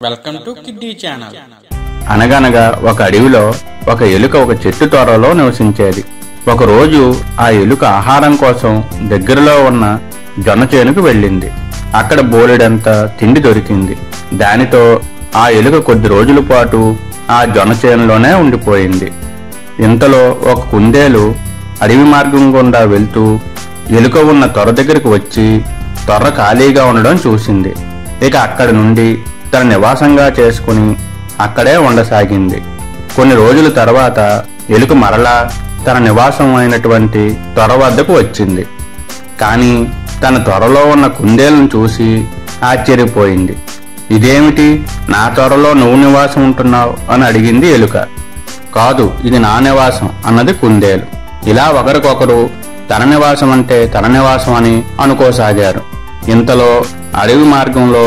Welcome to kiddy channel. అనగనగా ఒక అడవిలో ఒక ఎలుక ఒక చెట్టు తొర్రలో నివసించేది. ఒకరోజు ఆ ఎలుక ఆహారం కోసం దగ్గరలో ఉన్న జొన్న చేనుకు వెళ్ళింది. అక్కడ బోలెడంత తిండి దొరికింది. దానితో ఆ ఎలుక కొద్ది రోజుల పాటు ఆ జొన్న చేనులోనే ఉండిపోయింది. ఇంతలో ఒక కుందేలు అడవి మార్గం గుండా వెళ్తూ ఎలుక ఉన్న తొర్ర దగ్గరకు వచ్చి తొర్ర ఖాళీగా ఉండడం చూసింది. ఇక అక్కడి నుండి తన నివాసంగా చేసుకుని అక్కడే ఉండసాగింది. కొన్ని రోజుల తర్వాత ఎలుక మరలా తన నివాసం అయినటువంటి తొర్ర వద్దకు వచ్చింది. కానీ తన తొర్రలో ఉన్న కుందేలను చూసి ఆశ్చర్యపోయింది. ఇదేమిటి, నా తొర్రలో నువ్వు నివాసం ఉంటున్నావు అని అడిగింది ఎలుక. కాదు, ఇది నా నివాసం అన్నది కుందేలు. ఇలా ఒకరికొకరు తన నివాసం అంటే తన నివాసం అని అనుకోసాగారు. ఇంతలో అడవి మార్గంలో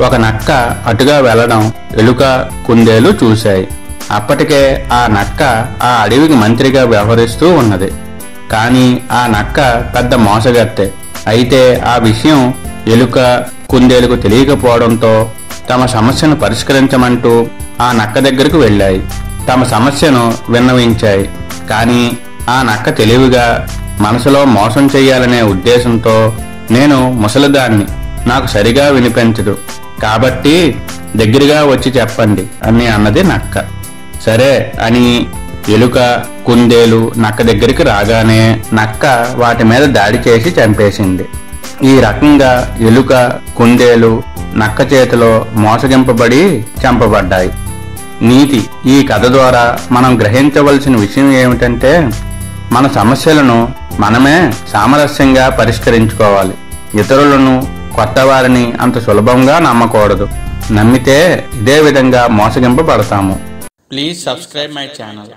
ఒక నక్క అటుగా వెళ్లడం ఎలుక కుందేలు చూశాయి. అప్పటికే ఆ నక్క ఆ అడవికి మంత్రిగా వ్యవహరిస్తూ ఉన్నది. కానీ ఆ నక్క పెద్ద మోసగత్తె. అయితే ఆ విషయం ఎలుక కుందేలుకు తెలియకపోవడంతో తమ సమస్యను పరిష్కరించమంటూ ఆ నక్క దగ్గరకు వెళ్ళాయి. తమ సమస్యను విన్నవించాయి. కానీ ఆ నక్క తెలివిగా మనసులో మోసం చెయ్యాలనే ఉద్దేశంతో, నేను ముసలిదాన్ని, నాకు సరిగా వినిపించదు, కాబట్టి దగ్గరగా వచ్చి చెప్పండి అని అన్నది నక్క. సరే అని ఎలుక కుందేలు నక్క దగ్గరికి రాగానే నక్క వాటి మీద దాడి చేసి చంపేసింది. ఈ రకంగా ఎలుక కుందేలు నక్క చేతిలో మోసగింపబడి చంపబడ్డాయి. నీతి: ఈ కథ ద్వారా మనం గ్రహించవలసిన విషయం ఏమిటంటే, మన సమస్యలను మనమే సామరస్యంగా పరిష్కరించుకోవాలి. ఇతరులను, కొత్త వారిని అంత సులభంగా నమ్మకూడదు. నమ్మితే ఇదే విధంగా మోసగింపబడతాము. Please subscribe my channel.